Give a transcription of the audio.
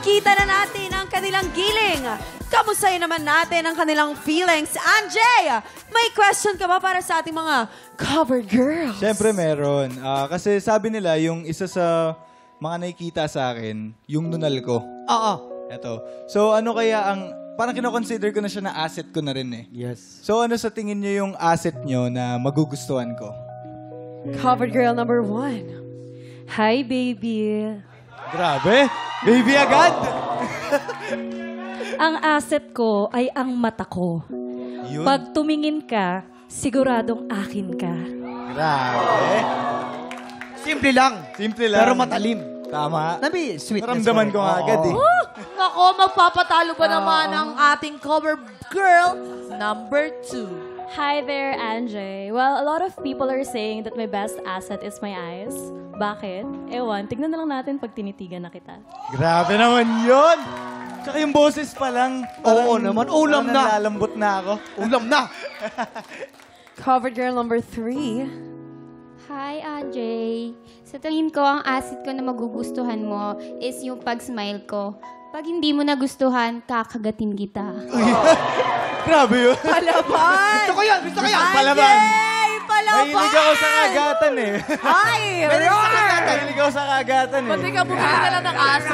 Nakita na natin ang kanilang giling. Kamustahin naman natin ang kanilang feelings. Anjay, may question ka ba para sa ating mga cover girls? Siyempre meron. Kasi sabi nila, yung isa sa mga nakikita sa akin, yung nunal ko. Oo. Eto. So ano kaya ang, parang kinoconsider ko na siya na asset ko na rin eh. Yes. So ano sa tingin niyo yung asset niyo na magugustuhan ko? Cover girl number 1. Hi, baby. Grabe! Baby agad! Ang asset ko ay ang mata ko. Yun. Pag tumingin ka, siguradong akin ka. Grabe. Simple lang. Simple lang. Pero matalim. Tama. Nabi, sweetness. Naramdaman ko nga agad eh. Ako, magpapatalo ba naman ang ating cover girl number 2? Hi there, Anjay. Well, a lot of people are saying that my best asset is my eyes. Bakit? Ewan, tignan na lang natin pag tinitigan na kita. Grabe naman yun! Tsaka yung boses pa lang. Oo naman, ulam parang na. nalalambot na ako. Ulam na. Cover girl number 3. Hi, Anjay. Sa tingin ko, ang asset ko na magugustuhan mo is yung pag-smile ko. Pag hindi mo nagustuhan, kakagatin kita. Grabe yun. Palaban! Gusto ko yan, gusto ko yan. Palaban. Anjay! Palaban! Mahilig ako sa kagatan eh. Ay, roar! Mahilig ako sa kagatan eh. Pati ka bumili ka lang ng aso.